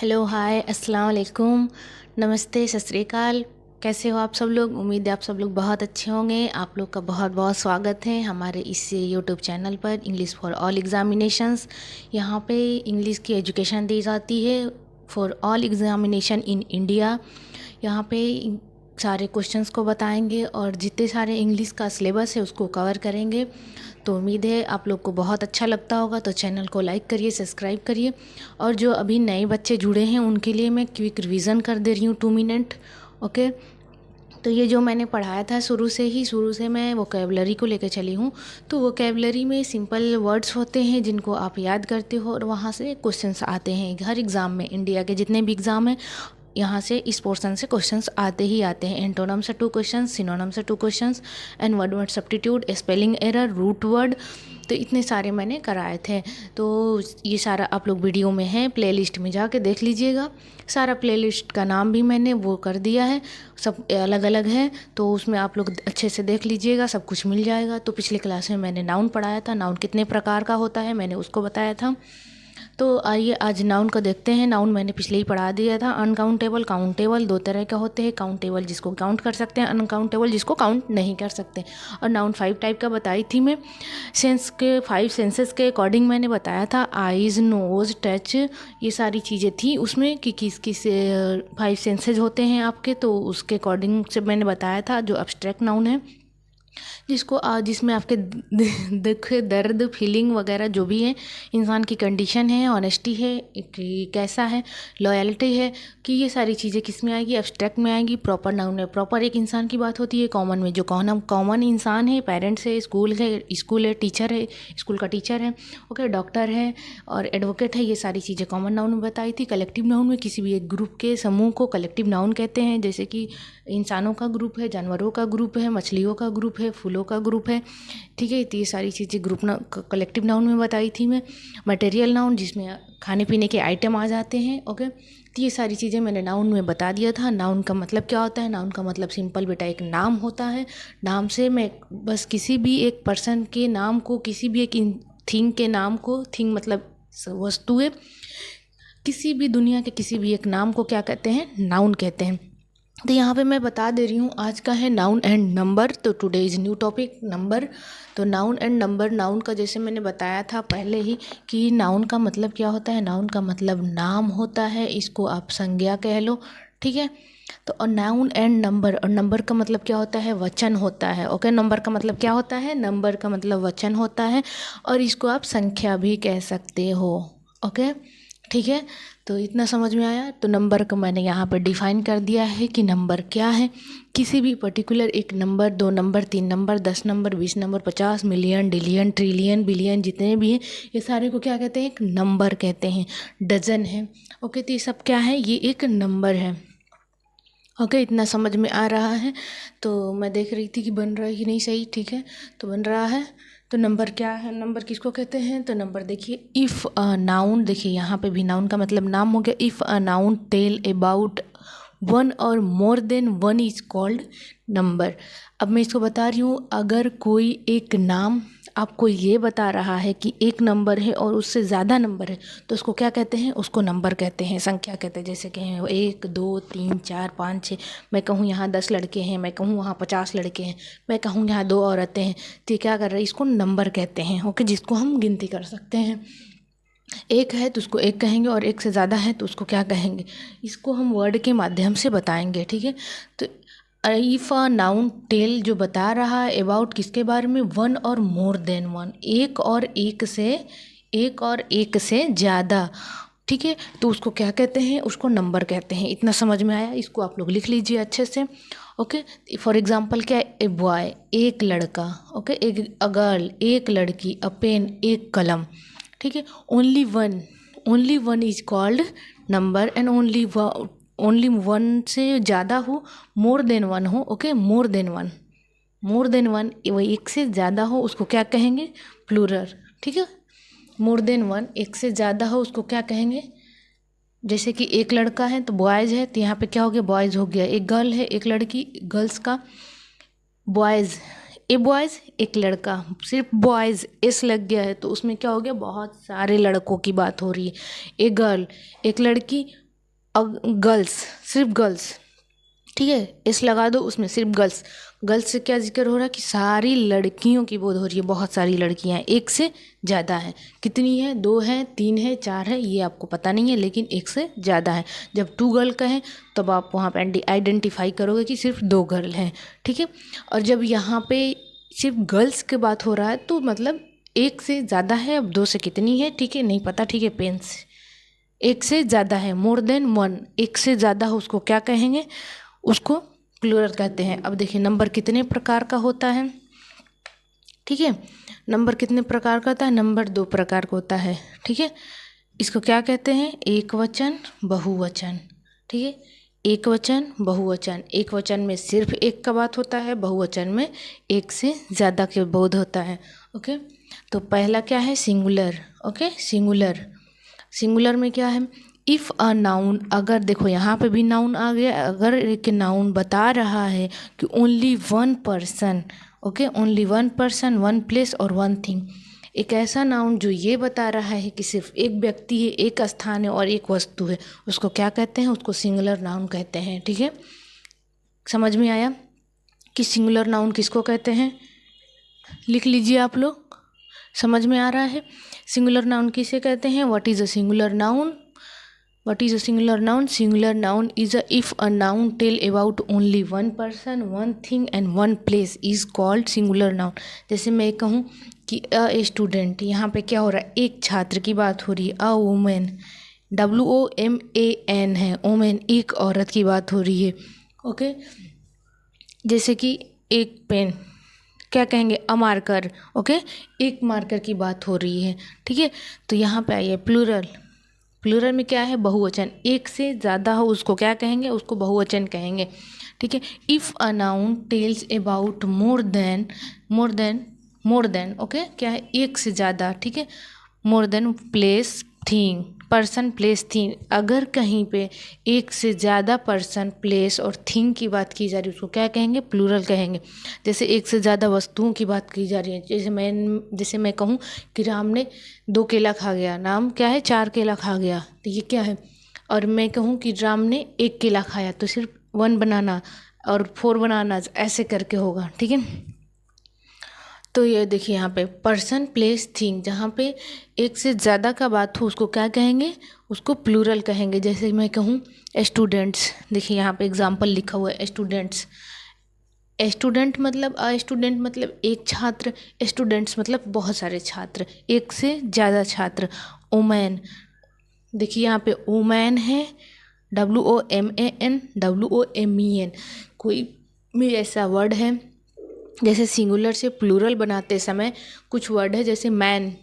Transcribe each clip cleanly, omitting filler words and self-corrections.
Hello, हाय, अस्सलाम वालेकुम, नमस्ते, सत श्री अकाल। कैसे हो आप सब लोग? उम्मीद है आप सब लोग बहुत अच्छे होंगे। आप लोग का बहुत बहुत स्वागत है हमारे इस यूट्यूब चैनल पर इंग्लिश फॉर ऑल एग्ज़ामिनेशंस। यहाँ पे इंग्लिश की एजुकेशन दी जाती है for all examination in India. यहाँ पे सारे क्वेश्चंस को बताएंगे और जितने सारे इंग्लिश का सिलेबस है उसको कवर करेंगे। तो उम्मीद है आप लोग को बहुत अच्छा लगता होगा। तो चैनल को लाइक करिए, सब्सक्राइब करिए। और जो अभी नए बच्चे जुड़े हैं उनके लिए मैं क्विक रिवीजन कर दे रही हूँ 2 मिनट। ओके, तो ये जो मैंने पढ़ाया था शुरू से मैं वोकेबलरी को लेकर चली हूँ। तो वोकेबलरी में सिंपल वर्ड्स होते हैं जिनको आप याद करते हो और वहाँ से क्वेश्चंस आते हैं हर एग्ज़ाम में। इंडिया के जितने भी एग्ज़ाम हैं यहाँ से इस पोर्शन से क्वेश्चंस आते ही आते हैं। एंटोनम से 2 क्वेश्चंस, सिनोनम से 2 questions and word substitute, spelling error, root word. तो इतने सारे मैंने कराए थे। तो ये सारा आप लोग वीडियो में है, प्लेलिस्ट में जाके देख लीजिएगा। सारा प्लेलिस्ट का नाम भी मैंने वो कर दिया है, सब अलग अलग है। तो उसमें आप लोग अच्छे से देख लीजिएगा, सब कुछ मिल जाएगा। तो पिछले क्लास में मैंने नाउन पढ़ाया था, नाउन कितने प्रकार का होता है मैंने उसको बताया था। तो आइए आज नाउन को देखते हैं। नाउन मैंने पिछले ही पढ़ा दिया था। अनकाउंटेबल, काउंटेबल, 2 तरह के होते हैं। काउंटेबल जिसको काउंट कर सकते हैं, अनकाउंटेबल जिसको काउंट नहीं कर सकते। और नाउन 5 टाइप का बताई थी मैं। सेंस के 5 सेंसेस के अकॉर्डिंग मैंने बताया था। आइज़, नोज़, टच, ये सारी चीज़ें थी उसमें कि किस किस 5 सेंसेज होते हैं आपके। तो उसके अकॉर्डिंग से मैंने बताया था। जो अब्स्ट्रैक्ट नाउन है जिसको जिसमें आपके दुख, दर्द, फीलिंग वगैरह जो भी है, इंसान की कंडीशन है, ऑनेस्टी है कि कैसा है, लॉयल्टी है, कि ये सारी चीज़ें किस में आएगी? एब्स्ट्रैक्ट में आएगी। प्रॉपर नाउन में प्रॉपर एक इंसान की बात होती है। कॉमन में जो कॉमन इंसान है, पेरेंट्स है, स्कूल है, टीचर है, स्कूल का टीचर है, ओके, डॉक्टर है और एडवोकेट है, ये सारी चीज़ें कॉमन नाउन में बताई थी। कलेक्टिव नाउन में किसी भी एक ग्रुप के समूह को कलेक्टिव नाउन कहते हैं। जैसे कि इंसानों का ग्रुप है, जानवरों का ग्रुप है, मछलियों का ग्रुप है, फूलों का ग्रुप है, ठीक है। तो ये सारी चीज़ें ग्रुप कलेक्टिव नाउन में बताई थी मैं। मटेरियल नाउन जिसमें खाने पीने के आइटम आ जाते हैं, ओके। तो ये सारी चीज़ें मैंने नाउन में बता दिया था। नाउन का मतलब क्या होता है? नाउन का मतलब सिंपल बेटा एक नाम होता है। नाम से मैं बस किसी भी एक पर्सन के नाम को, किसी भी एक थिंग के नाम को, थिंग मतलब वस्तु है, किसी भी दुनिया के किसी भी एक नाम को क्या कहते हैं? नाउन कहते हैं। तो यहाँ पे मैं बता दे रही हूँ आज का है नाउन एंड नंबर। तो today is new topic number. तो नाउन एंड नंबर। नाउन का जैसे मैंने बताया था पहले ही कि नाउन का मतलब क्या होता है। नाउन का मतलब नाम होता है, इसको आप संज्ञा कह लो, ठीक है। तो और नाउन एंड नंबर, और नंबर का मतलब क्या होता है? वचन होता है, ओके। नंबर का मतलब क्या होता है? नंबर का मतलब वचन होता है और इसको आप संख्या भी कह सकते हो, ओके, ठीक है। तो इतना समझ में आया। तो नंबर को मैंने यहाँ पर डिफाइन कर दिया है कि नंबर क्या है। किसी भी पर्टिकुलर एक number, 2 number, 3 number, 10 number, 20 number, 50, million, dillion, trillion, billion, जितने भी हैं ये सारे को क्या कहते हैं? एक नंबर कहते हैं। डजन है, ओके। तो ये सब क्या है? ये एक नंबर है, ओके। इतना समझ में आ रहा है। तो मैं देख रही थी कि बन रहा है कि नहीं सही, ठीक है। तो बन रहा है। तो नंबर क्या है? नंबर किसको कहते हैं? तो नंबर देखिए, इफ़ अ नाउन, देखिए यहाँ पे भी नाउन का मतलब नाम हो गया। If a noun tell about 1 और more than 1 is called number. अब मैं इसको बता रही हूँ, अगर कोई एक नाम आपको ये बता रहा है कि एक नंबर है और उससे ज़्यादा नंबर है तो उसको क्या कहते हैं? उसको नंबर कहते हैं, संख्या कहते हैं। जैसे कि 1, 2, 3, 4, 5, 6, मैं कहूँ यहाँ 10 लड़के हैं, मैं कहूँ वहाँ 50 लड़के हैं, मैं कहूँ यहाँ 2 औरतें हैं, तो ये क्या कर रहे हैं? इसको नंबर कहते हैं, ओके, जिसको हम गिनती कर सकते हैं। एक है तो उसको एक कहेंगे और एक से ज़्यादा है तो उसको क्या कहेंगे? इसको हम वर्ड के माध्यम से बताएंगे, ठीक है। तो इफ़ अ नाउन टेल जो बता रहा है अबाउट किसके बारे में? 1 और मोर देन 1, एक और एक से ज़्यादा, ठीक है। तो उसको क्या कहते हैं? उसको नंबर कहते हैं। इतना समझ में आया? इसको आप लोग लिख लीजिए अच्छे से, ओके। फॉर एग्जाम्पल क्या है? ए बॉय, एक लड़का, ओके, एक अ गर्ल, एक लड़की, अ पेन, एक कलम, ठीक है। Only one is called number and only one से ज़्यादा हो, मोर देन वन हो, ओके, मोर देन वन वही एक से ज़्यादा हो उसको क्या कहेंगे? प्लूरल, ठीक है। मोर देन वन, एक से ज़्यादा हो उसको क्या कहेंगे? जैसे कि एक लड़का है तो बॉयज़ है, तो यहाँ पे क्या हो गया? बॉयज़ हो गया। एक गर्ल है, एक लड़की, गर्ल्स का बॉयज़, ए बॉयज़, एक लड़का, सिर्फ बॉयज़ एस लग गया है तो उसमें क्या हो गया? बहुत सारे लड़कों की बात हो रही है। ए गर्ल, एक लड़की, गर्ल्स, सिर्फ गर्ल्स, ठीक है, इस लगा दो, उसमें सिर्फ गर्ल्स। गर्ल्स से क्या जिक्र हो रहा है कि सारी लड़कियों की बोध हो रही है, बहुत सारी लड़कियां हैं, एक से ज़्यादा है। कितनी है? 2 है, 3 है, 4 है, ये आपको पता नहीं है, लेकिन एक से ज़्यादा है। जब 2 गर्ल कहें तब आप वहाँ पे आइडेंटिफाई करोगे कि सिर्फ 2 गर्ल हैं, ठीक है। और जब यहाँ पे सिर्फ गर्ल्स की बात हो रहा है तो मतलब एक से ज़्यादा है। अब 2 से कितनी है, ठीक है, नहीं पता, ठीक है, पेन्स। एक से ज़्यादा है, मोर देन वन, एक से ज़्यादा हो, उसको क्या कहेंगे? उसको प्लूरल कहते हैं। अब देखिए नंबर कितने प्रकार का होता है, ठीक है। नंबर कितने प्रकार का होता है? नंबर 2 प्रकार का होता है, ठीक है। इसको क्या कहते हैं? एक वचन, बहुवचन, ठीक है। एक वचन, बहुवचन। एक वचन में सिर्फ एक का बात होता है, बहुवचन में एक से ज़्यादा के बोध होता है, ओके। तो पहला क्या है? Singular, okay, singular. सिंगुलर में क्या है? इफ़ अ नाउन, अगर देखो यहाँ पे भी नाउन आ गया, अगर एक नाउन बता रहा है कि only one person, okay, only one person, one place और वन थिंग, एक ऐसा नाउन जो ये बता रहा है कि सिर्फ एक व्यक्ति है, एक स्थान है और एक वस्तु है, उसको क्या कहते हैं? उसको सिंगुलर नाउन कहते हैं, ठीक है। समझ में आया कि सिंगुलर नाउन किसको कहते हैं? लिख लीजिए आप लोग, समझ में आ रहा है? सिंगुलर नाउन किसे कहते हैं? What is a singular noun? What is a singular noun? Singular noun is if a noun tell about only one person, one thing and one place is called singular noun. जैसे मैं कहूँ कि a student, यहाँ पे क्या हो रहा है? एक छात्र की बात हो रही है। a woman, WOMAN है, woman एक औरत की बात हो रही है, ओके। जैसे कि एक पेन, क्या कहेंगे? अ मार्कर, ओके, एक मार्कर की बात हो रही है, ठीक है। तो यहाँ पे आइए प्लूरल। प्लूरल में क्या है? बहुवचन, एक से ज़्यादा हो उसको क्या कहेंगे? उसको बहुवचन कहेंगे, ठीक है। If a noun tells about more than, okay, क्या है? एक से ज़्यादा, ठीक है। More than place, thing, person, place, thing, अगर कहीं पे एक से ज़्यादा पर्सन, प्लेस और थिंग की बात की जा रही है उसको क्या कहेंगे? प्लूरल कहेंगे। जैसे एक से ज़्यादा वस्तुओं की बात की जा रही है, जैसे मैं कहूँ कि राम ने 2 केला खा गया, नाम क्या है? 4 केला खा गया, तो ये क्या है? और मैं कहूँ कि राम ने 1 केला खाया, तो सिर्फ 1 बनाना और 4 बनाना, ऐसे करके होगा, ठीक है। तो ये देखिए यहाँ पे पर्सन, प्लेस, थिंग, जहाँ पे एक से ज़्यादा का बात हो उसको क्या कहेंगे? उसको प्लूरल कहेंगे। जैसे मैं कहूँ स्टूडेंट्स, देखिए यहाँ पे एग्जाम्पल लिखा हुआ है स्टूडेंट्स। स्टूडेंट मतलब स्टूडेंट मतलब एक छात्र, स्टूडेंट्स मतलब बहुत सारे छात्र, एक से ज़्यादा छात्र। ओमैन, देखिए यहाँ पे ओमैन है, WOMAN, WOMEN, कोई भी ऐसा वर्ड है। जैसे सिंगुलर से प्लूरल बनाते समय कुछ वर्ड है, जैसे मैन,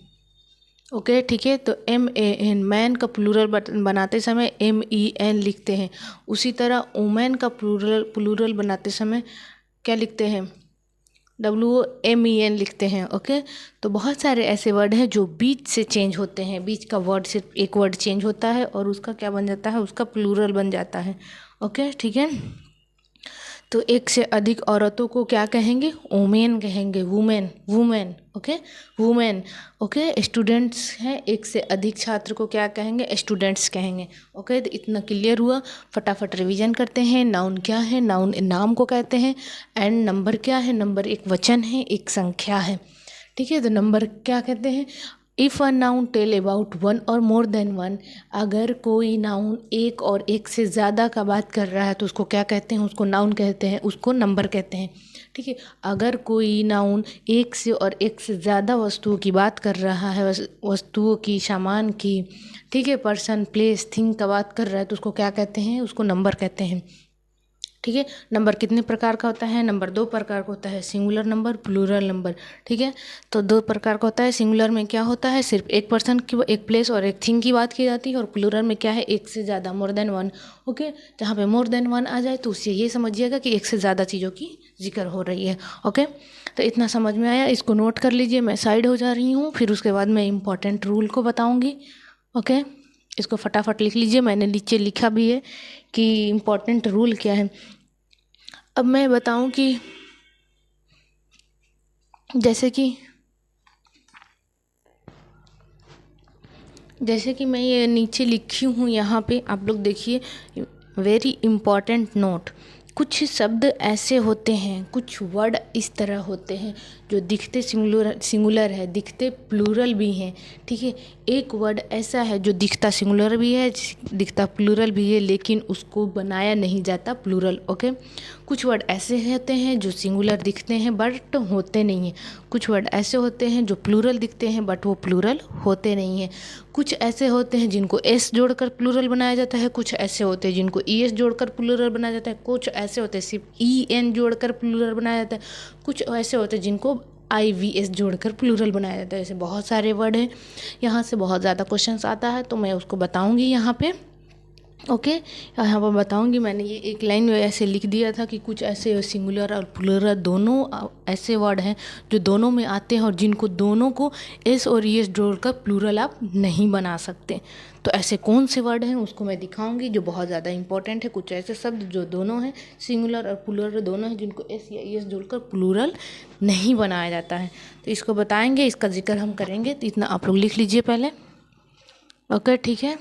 ओके, ठीक है, तो MAN, मैन का प्लूरल बनाते समय MEN लिखते हैं। उसी तरह वुमेन का प्लूरल बनाते समय क्या लिखते हैं? WOMEN लिखते हैं, ओके। तो बहुत सारे ऐसे वर्ड हैं जो बीच से चेंज होते हैं, बीच का वर्ड सिर्फ एक वर्ड चेंज होता है और उसका क्या बन जाता है? उसका प्लूरल बन जाता है, ओके, ठीक है। तो एक से अधिक औरतों को क्या कहेंगे? वुमेन कहेंगे, women, okay, women, okay. Students हैं, एक से अधिक छात्र को क्या कहेंगे? स्टूडेंट्स कहेंगे, ओके। तो इतना क्लियर हुआ। फटाफट रिवीजन करते हैं। नाउन क्या है? नाउन नाम को कहते हैं। एंड नंबर क्या है? नंबर एक वचन है, एक संख्या है, ठीक है। तो नंबर क्या कहते हैं? If a noun tell about one और मोर देन वन, अगर कोई नाउन एक और एक से ज़्यादा का बात कर रहा है तो उसको क्या कहते हैं? उसको नाउन कहते हैं, उसको नंबर कहते हैं, ठीक है। अगर कोई नाउन एक से और एक से ज़्यादा वस्तुओं की बात कर रहा है, वस्तुओं की, सामान की, ठीक है, पर्सन, प्लेस, थिंग का बात कर रहा है तो उसको क्या कहते हैं? उसको नंबर कहते हैं, ठीक है। नंबर कितने प्रकार का होता है? नंबर 2 प्रकार का होता है, सिंगुलर नंबर, प्लूरल नंबर, ठीक है। तो 2 प्रकार का होता है। सिंगुलर में क्या होता है? सिर्फ एक पर्सन की, एक प्लेस और एक थिंग की बात की जाती है। और प्लूरल में क्या है? एक से ज़्यादा, मोर देन वन, ओके। जहाँ पे मोर देन वन आ जाए तो उससे ये समझिएगा कि एक से ज़्यादा चीज़ों की जिक्र हो रही है, ओके। तो इतना समझ में आया, इसको नोट कर लीजिए। मैं साइड हो जा रही हूँ, फिर उसके बाद मैं इंपॉर्टेंट रूल को बताऊँगी, ओके। इसको फटाफट लिख लीजिए, मैंने नीचे लिखा भी है कि इम्पॉर्टेंट रूल क्या है। अब मैं बताऊं कि जैसे कि जैसे कि मैं ये नीचे लिखी हूँ यहाँ पे, आप लोग देखिए, वेरी इम्पॉर्टेंट नोट। कुछ शब्द ऐसे होते हैं, कुछ वर्ड इस तरह होते हैं जो दिखते सिंगुलर है, दिखते प्लूरल भी हैं, ठीक है। एक वर्ड ऐसा है जो दिखता सिंगुलर भी है, दिखता प्लूरल भी है, लेकिन उसको बनाया नहीं जाता प्लूरल, ओके। कुछ वर्ड ऐसे होते हैं जो सिंगुलर दिखते हैं बट होते नहीं हैं। कुछ वर्ड ऐसे होते हैं जो प्लूरल दिखते हैं बट वो प्लूरल होते नहीं हैं। कुछ ऐसे होते हैं जिनको एस जोड़कर प्लूरल बनाया जाता है, कुछ ऐसे होते हैं जिनको ई एस जोड़कर प्लूरल बनाया जाता है, कुछ ऐसे होते हैं सिर्फ ई एन जोड़कर प्लूरल बनाया जाता है, कुछ ऐसे होते हैं जिनको आई वी एस जोड़कर प्लूरल बनाया जाता है। ऐसे बहुत सारे वर्ड हैं। यहाँ से बहुत ज़्यादा क्वेश्चंस आता है तो मैं उसको बताऊँगी यहाँ पे, ओके। यहाँ पर बताऊँगी। मैंने ये एक लाइन में ऐसे लिख दिया था कि कुछ ऐसे सिंगुलर और प्लूरल दोनों ऐसे वर्ड हैं जो दोनों में आते हैं और जिनको दोनों को एस और ई एस जोड़कर प्लूरल आप नहीं बना सकते। तो ऐसे कौन से वर्ड हैं उसको मैं दिखाऊंगी जो बहुत ज़्यादा इंपॉर्टेंट है। कुछ ऐसे शब्द जो दोनों हैं, सिंगुलर और प्लूरल दोनों हैं, जिनको एस या ई एस जोड़कर प्लूरल नहीं बनाया जाता है। तो इसको बताएंगे, इसका जिक्र हम करेंगे। तो इतना आप लोग लिख लीजिए पहले, ओके, ठीक है।